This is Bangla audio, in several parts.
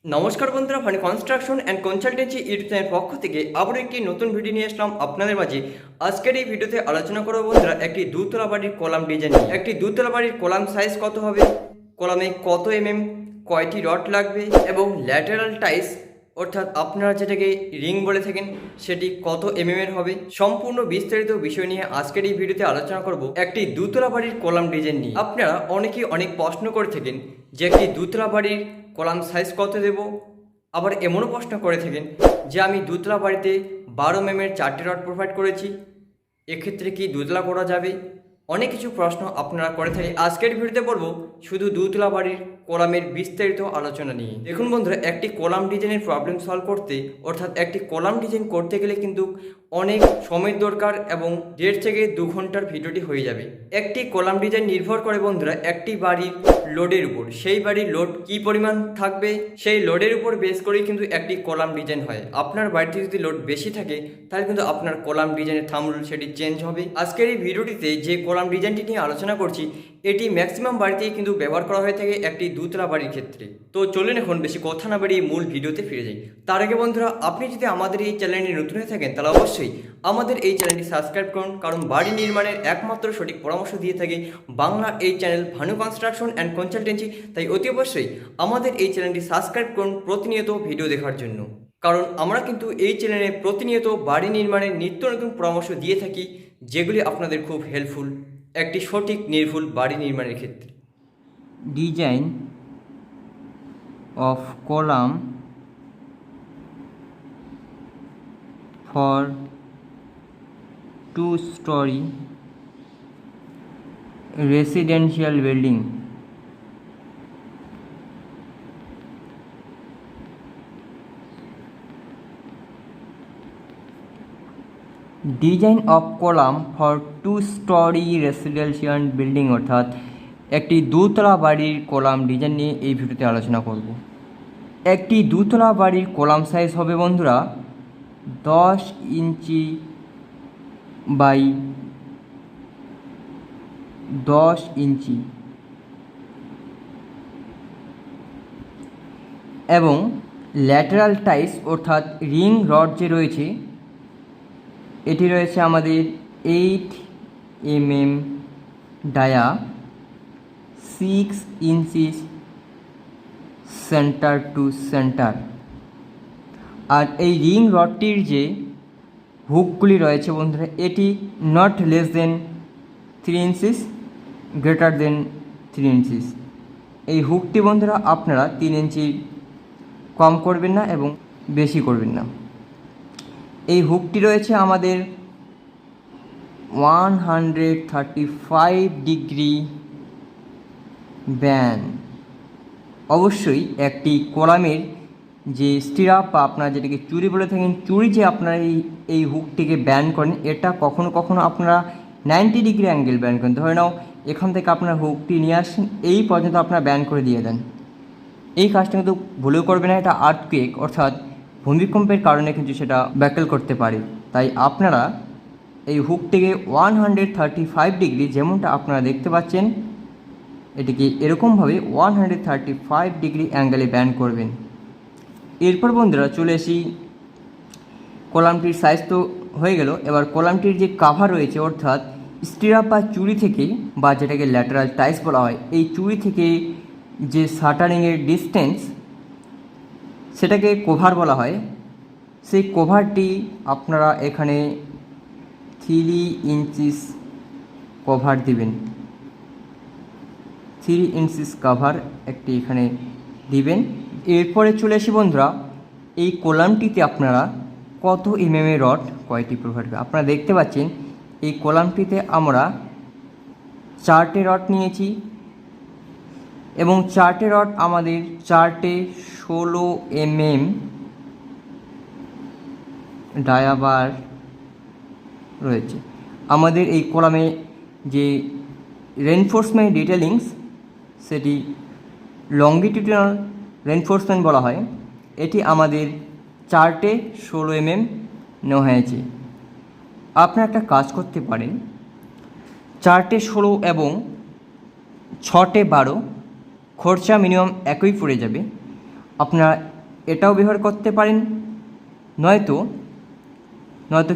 নমস্কার বন্ধুরা, funny construction and consultancy YouTube channel পক্ষ থেকে আবার একটি নতুন ভিডিও নিয়ে আসলাম আপনাদের মাঝে। আজকের এই ভিডিওতে আলোচনা করব বন্ধুরা একটি দুতলা বাড়ির কলাম ডিজাইন নিয়ে। একটি দুতলা বাড়ির কলাম সাইজ কত হবে, কলামে কত কয়টি রড লাগবে এবং ল্যাটেরাল টাইস অর্থাৎ আপনারা যেটাকে রিং বলে থাকেন সেটি কত এর হবে, সম্পূর্ণ বিস্তারিত বিষয় নিয়ে আজকের এই ভিডিওতে আলোচনা করব একটি দুতলা বাড়ির কলাম ডিজাইন নিয়ে। আপনারা অনেকেই অনেক প্রশ্ন করে থাকেন যে একটি দুতলা বাড়ির কলাম সাইজ কত দেব, আবার এমনও প্রশ্ন করে থাকেন যে আমি দুতলা বাড়িতে 12 এর 4টি রড প্রোভাইড করেছি, এক্ষেত্রে কি দুতলা করা যাবে। অনেক কিছু প্রশ্ন আপনারা করে থাকেন। আজকের ভিডিওতে বলবো শুধু দুতলা বাড়ির কলামের বিস্তারিত আলোচনা নিয়ে। দেখুন বন্ধুরা, একটি কলাম ডিজাইনের প্রবলেম সলভ করতে অর্থাৎ একটি কলাম ডিজাইন করতে গেলে কিন্তু অনেক সময় দরকার এবং 1.5 থেকে 2 ঘন্টার ভিডিওটি হয়ে যাবে। একটি কলাম ডিজাইন নির্ভর করে বন্ধুরা একটি বাড়ির লোডের উপর, সেই বাড়ির লোড কি পরিমাণ থাকবে সেই লোডের উপর বেস করেই কিন্তু একটি কলাম ডিজাইন হয়। আপনার বাড়িতে যদি লোড বেশি থাকে তাহলে কিন্তু আপনার কলাম ডিজাইনের থাম্বনেল সেটি চেঞ্জ হবে। আজকের এই ভিডিওটিতে যে কলাম ডিজাইনটি নিয়ে আলোচনা করছি এটি ম্যাক্সিমাম বাড়িতেই কিন্তু ব্যবহার করা হয়ে থাকে একটি দুতলা বাড়ির ক্ষেত্রে। তো চলুন এখন বেশি কথা না বাড়িয়ে মূল ভিডিওতে ফিরে যাই। তার আগে বন্ধুরা, আপনি যদি আমাদের এই চ্যানেলটি নতুন হয়ে থাকেন তাহলে অবশ্যই আমাদের এই চ্যানেলটি সাবস্ক্রাইব করুন, কারণ বাড়ি নির্মাণের একমাত্র সঠিক পরামর্শ দিয়ে থাকে বাংলা এই channel Bhanu construction and consultancy. তাই অতি অবশ্যই আমাদের এই চ্যানেলটি সাবস্ক্রাইব করুন প্রতিনিয়ত ভিডিও দেখার জন্য, কারণ আমরা কিন্তু এই চ্যানেলে প্রতিনিয়ত বাড়ি নির্মাণের নিত্য নতুন পরামর্শ দিয়ে থাকি যেগুলি আপনাদের খুব হেল্পফুল একটি সঠিক নির্ভুল বাড়ি নির্মাণের ক্ষেত্রে। Design of column for 2-story residential building. Design of column for 2-story residential building অর্থাৎ একটি দুতলা বাড়ির কলাম ডিজাইন নিয়ে এই ভিডিওতে আলোচনা করব। একটি দুতলা বাড়ির কলাম সাইজ হবে বন্ধুরা 10 ইঞ্চি বাই 10 ইঞ্চি এবং ল্যাটেরাল টাইস অর্থাৎ রিং রড যে রয়েছে এটি রয়েছে আমাদের 8 dia, 6 inches centre to centre. আর এই রিং রডটির যে হুকগুলি রয়েছে বন্ধুরা এটি not less than 3 inches, greater than 3 inches. এই হুকটি বন্ধুরা আপনারা 3 ইঞ্চি কম করবেন না এবং বেশি করবেন না। এই হুকটি রয়েছে আমাদের 135 ডিগ্রি ব্যান। অবশ্যই একটি কলামের যে স্টিরাপ বা আপনারা যেটাকে চুড়ি বলে থাকেন, চুড়ি যে আপনারা এই হুকটিকে ব্যান করেন এটা কখনো কখনো আপনারা 90 ডিগ্রি অ্যাঙ্গেল ব্যান করেন। ধরে নাও এখান থেকে আপনার হুকটি নিয়ে আসেন এই পর্যন্ত আপনারা ব্যান করে দিয়ে দেন, এই কাজটা কিন্তু ভুলেও করবে না। এটা আর্থকুয়েক অর্থাৎ ভূমিকম্পের কারণে কিন্তু সেটা ব্যাকেল করতে পারে। তাই আপনারা এই হুকটিকে 135 ডিগ্রি যেমনটা আপনারা দেখতে পাচ্ছেন এটিকে এরকমভাবে 135 ডিগ্রি অ্যাঙ্গেলে ব্যান্ড করবেন। এরপর বন্ধুরা চলে আসি, কলামটির সাইজ তো হয়ে গেল। এবার কলামটির যে কাভার রয়েছে অর্থাৎ স্টিরাপ বা চুড়ি থেকে বা যেটাকে ল্যাটারাল টাইস বলা হয়, এই চুড়ি থেকে যে শাটারিংয়ের ডিস্টেন্স সেটাকে কভার বলা হয়। সেই কভারটি আপনারা এখানে 3 ইঞ্চিস কভার দিবেন। 3 ইঞ্চিস কভার একটি এখানে দিবেন। এরপরে চলে আসি বন্ধুরা, এই কলামটিতে আপনারা কত এর রড কয়টি প্রোভাইড করবেন। আপনারা দেখতে পাচ্ছেন এই কলামটিতে আমরা 4টে রড নিয়েছি এবং 4টে রড আমাদের 4টে 16 ডায়াবার রয়েছে। আমাদের এই কলামে যে রেনফোর্সমেন্ট ডিটেলিংস সেটি লংগিটিউডিনাল রেনফোর্সমেন্ট বলা হয়। এটি আমাদের 4টে 16 নেওয়া হয়েছে। আপনারা একটা কাজ করতে পারেন, 4টে 16 এবং 6টে 12 খরচা মিনিমাম একই পড়ে যাবে। আপনারা এটাও ব্যবহার করতে পারেন, নয়তো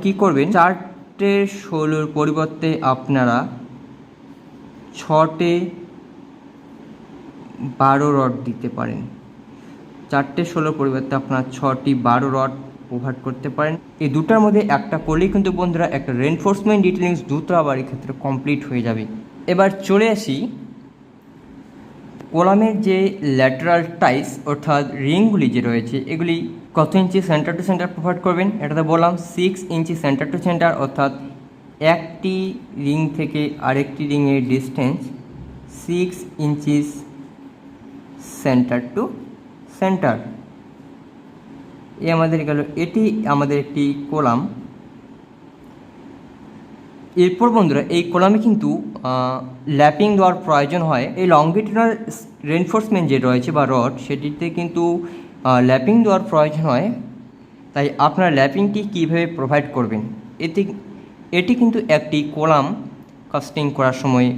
কী করবেন, 4টে 16 পরিবর্তে আপনারা 6টে 12 রড দিতে পারেন। 4টে 16 পরিবর্তে আপনারা 6টি 12 রড প্রোভাইড করতে পারেন। এই দুটার মধ্যে একটা করলেই কিন্তু বন্ধুরা একটা রেনফোর্সমেন্ট ডিটেলিংস দুতলা বাড়ির ক্ষেত্রে কমপ্লিট হয়ে যাবে। এবার চলে আসি কলামের যে ল্যাটারাল টাইস অর্থাৎ রিংগুলি যে রয়েছে, এগুলি কত ইঞ্চি সেন্টার টু সেন্টার প্রোভাইড করবেন। এটাতে বললাম 6 ইঞ্চি সেন্টার টু সেন্টার, অর্থাৎ একটি রিং থেকে আরেকটি রিংয়ের distance 6 inches centre to centre. আমাদের গেল, এটি আমাদের একটি কলাম। এরপর বন্ধুরা এই কলামে কিন্তু ল্যাপিং দেওয়ার প্রয়োজন হয়। এই লংগিটিউডাল রেনফোর্সমেন্ট যে রয়েছে বা রড, সেটিতে কিন্তু ল্যাপিং দেওয়ার প্রয়োজন হয়। তাই আপনারা ল্যাপিংটি কীভাবে প্রোভাইড করবেন, এটি কিন্তু একটি কলাম কাস্টিং করার সময়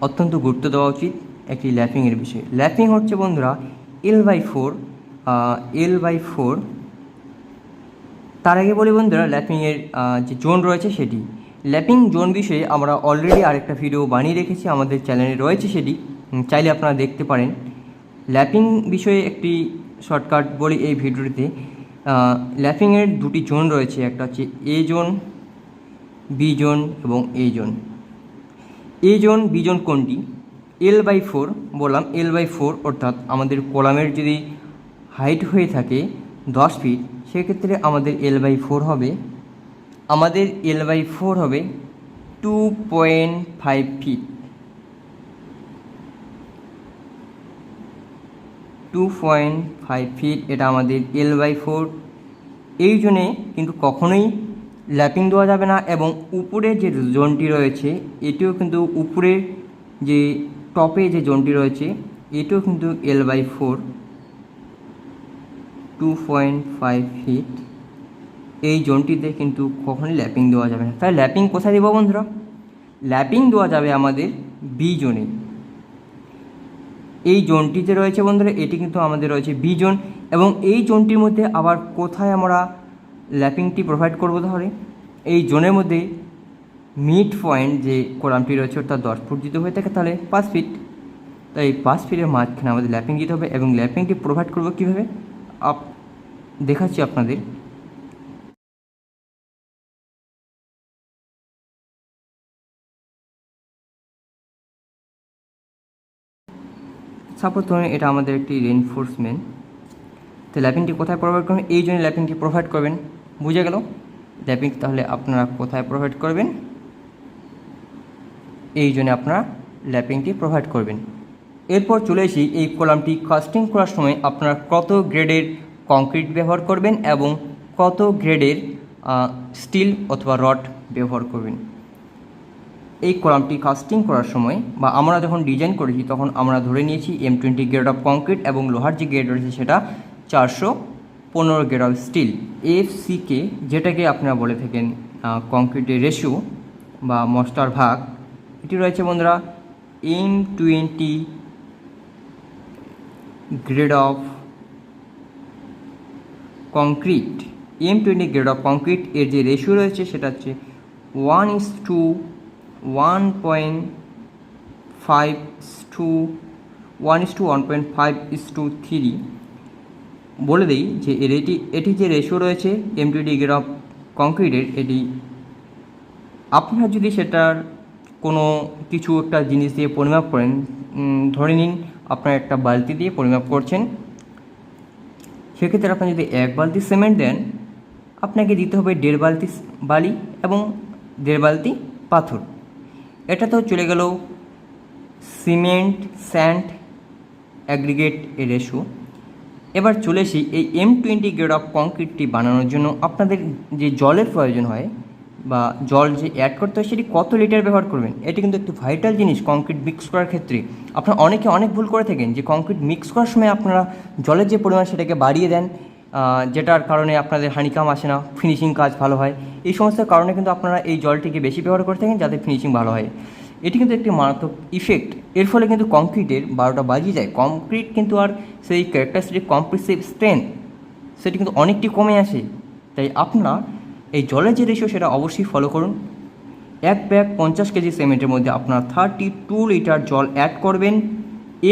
অত্যন্ত গুরুত্ব দেওয়া উচিত একটি ল্যাপিংয়ের বিষয়ে। ল্যাপিং হচ্ছে বন্ধুরা L/4। তার আগে বলি বন্ধুরা ল্যাপিংয়ের যে জোন রয়েছে সেটি, ল্যাপিং জোন বিষয়ে আমরা অলরেডি আরেকটা ভিডিও বানিয়ে রেখেছি, আমাদের চ্যানেলে রয়েছে, সেটি চাইলে আপনারা দেখতে পারেন। ল্যাপিং বিষয়ে একটি শর্টকাট বলি এই ভিডিওটিতে। ল্যাপিংয়ের দুটি জোন রয়েছে, একটা হচ্ছে এ জোন, বি জোন এবং এ জোন। এ জোন বি জোন কোনটি? L/4 বললাম, L/4 অর্থাৎ আমাদের কলামের যদি হাইট হয়ে থাকে 10 ফিট, সেক্ষেত্রে আমাদের L/4 হবে 2.5 ফিট। 2.5 ফিট এটা আমাদের L/4। এই জন্যে কিন্তু কখনোই ল্যাপিং দেওয়া যাবে না। এবং উপরে যে জোনটি রয়েছে, এটিও কিন্তু উপরের যে টপে যে জোনটি রয়েছে, এটিও কিন্তু L/4 2.5 ফিট। এই জোনটিতে কিন্তু কখনোই ল্যাপিং দেওয়া যাবে না। তাই ল্যাপিং কোথায় দেবো বন্ধুরা? ল্যাপিং দেওয়া যাবে আমাদের বি জোনে। এই জোনটি যে রয়েছে বন্ধুরা, এটি কিন্তু আমাদের রয়েছে বি জোন। এবং এই জোনটির মধ্যে আবার কোথায় আমরা ল্যাপিংটি প্রোভাইড করবো? তাহলে এই জোনের মধ্যে মিড পয়েন্ট যে কলামটি রয়েছে, অর্থাৎ 10 ফুট দিতে হয়ে থাকে, তাহলে 5 ফিট। তাই 5 ফিটের মাঝখানে আমাদের ল্যাপিং দিতে হবে। এবং ল্যাপিংটি প্রোভাইড করবো কীভাবে দেখাচ্ছি আপনাদের। সাপোজ ধরুন এটা আমাদের একটি রেনফোর্সমেন্ট, তো ল্যাপিংটি কোথায় প্রোভাইড করবেন? এই জন্য ল্যাপিংটি প্রোভাইড করবেন। বুঝে গেল ল্যাপিং তাহলে আপনারা কোথায় প্রোভাইড করবেন? এই জন্য আপনারা ল্যাপিংটি প্রোভাইড করবেন। এরপর চলে আসি এই কলামটি কাস্টিং করার সময় আপনারা কত গ্রেডের কংক্রিট ব্যবহার করবেন এবং কত গ্রেডের স্টিল অথবা রড ব্যবহার করবেন। এই কলামটি কাস্টিং করার সময় বা আমরা যখন ডিজাইন করেছি, তখন আমরা ধরে নিয়েছি M20 গ্রেড অফ কংক্রিট এবং লোহার যে গ্রেড রয়েছে সেটা 415 গ্রেড অফ স্টিল। FCK যেটাকে আপনারা বলে থাকেন কংক্রিটের রেশিও বা মস্টার ভাগ, এটি রয়েছে বন্ধুরা M20 grade of concrete. M20 grade of concrete এর যে রেশিও রয়েছে সেটা হচ্ছে 1:1.5:1.5:3। বলে দিই যে এটি যে রেশিও রয়েছে M20 গ্রেড অফ কংক্রিটের, এটি আপনারা যদি সেটার কোনো কিছু একটা জিনিস দিয়ে পরিমাপ করেন, ধরে নিন আপনার একটা বালতি দিয়ে পরিমাপ করছেন, সেক্ষেত্রে আপনি যদি 1 বালতি সিমেন্ট দেন, আপনাকে দিতে হবে 1.5 বালতি বালি এবং 1.5 বালতি পাথর। এটা তো চলে গেল সিমেন্ট স্যান্ড অ্যাগ্রিগেট এর রেশিও। এবার চলে আসি এই M20 গ্রেড অফ কংক্রিটটি বানানোর জন্য আপনাদের যে জলের প্রয়োজন হয় বা জল যে অ্যাড করতে হয়, সেটি কত লিটার ব্যবহার করবেন। এটি কিন্তু একটু ভাইটাল জিনিস কংক্রিট মিক্স করার ক্ষেত্রে। আপনারা অনেক ভুল করে থাকেন যে কংক্রিট মিক্স করার সময় আপনারা জলের যে পরিমাণ সেটাকে বাড়িয়ে দেন, যেটার কারণে আপনাদের হানিকাম আসে না, ফিনিশিং কাজ ভালো হয়। এই সমস্ত কারণে কিন্তু আপনারা এই জলটিকে বেশি ব্যবহার করে থাকেন যাতে ফিনিশিং ভালো হয়। এটি কিন্তু একটি মারাত্মক ইফেক্ট। এর ফলে কিন্তু কংক্রিটের 12টা বাজিয়ে যায়। কংক্রিট কিন্তু আর সেই ক্যারেক্টারিস্টিক কম্প্রেসিভ স্ট্রেংথ সেটি কিন্তু অনেকটি কমে আসে। তাই আপনারা এই জলের যে রেশিও সেটা অবশ্যই ফলো করুন। এক ব্যাগ 50 কেজি সিমেন্টের মধ্যে আপনারা 32 লিটার জল অ্যাড করবেন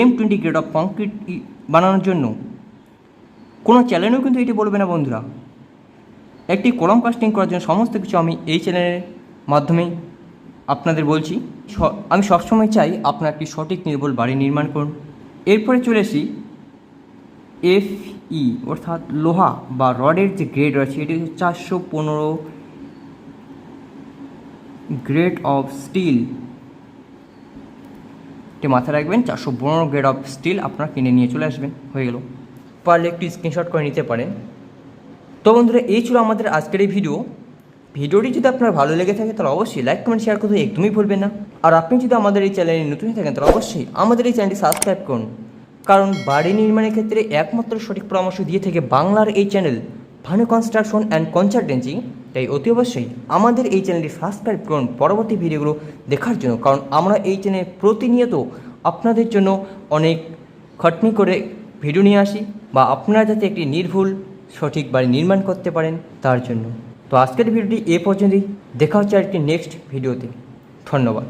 M20 গ্রেড অফ কংক্রিট বানানোর জন্য। কোনো চ্যানেলেও কিন্তু এটি বলবে না বন্ধুরা। একটি কলাম কাস্টিং করার জন্য সমস্ত কিছু আমি এই চ্যানেলের মাধ্যমে আপনাদের বলছি। আমি সবসময় চাই আপনারা একটি সঠিক নির্ভুল বাড়ি নির্মাণ করুন। এরপরে চলে আসি FE অর্থাৎ লোহা বা রডের যে গ্রেড রয়েছে এটি হচ্ছে 415 গ্রেড অফ স্টিল। এটি মাথায় রাখবেন, 415 গ্রেড অফ স্টিল আপনারা কিনে নিয়ে চলে আসবেন। হয়ে গেল, পারলে একটু স্ক্রিনশট করে নিতে পারেন। তো বন্ধুরা, এই ছিল আমাদের আজকের এই ভিডিওটি যদি আপনার ভালো লেগে থাকে তাহলে অবশ্যই লাইক কমেন্ট শেয়ার করতে একদমই ভুলবেন না। আর আপনি যদি আমাদের এই চ্যানেলে নতুন হয়ে থাকেন তাহলে অবশ্যই আমাদের এই চ্যানেলটি সাবস্ক্রাইব করুন, কারণ বাড়ি নির্মাণের ক্ষেত্রে একমাত্র সঠিক পরামর্শ দিয়ে থাকে বাংলার এই channel Bhanu construction and consultancy. তাই অতি অবশ্যই আমাদের এই চ্যানেলটি সাবস্ক্রাইব করুন পরবর্তী ভিডিওগুলো দেখার জন্য, কারণ আমরা এই চ্যানেলে প্রতিনিয়ত আপনাদের জন্য অনেক খাটনি করে ভিডিও নিয়ে আসি, বা আপনারা যাতে একটি নির্ভুল সঠিক বাড়ি নির্মাণ করতে পারেন তার জন্য। তো আজকের ভিডিওটি এ পর্যন্তই, দেখা হচ্ছে আরেকটি নেক্সট ভিডিওতে। ধন্যবাদ।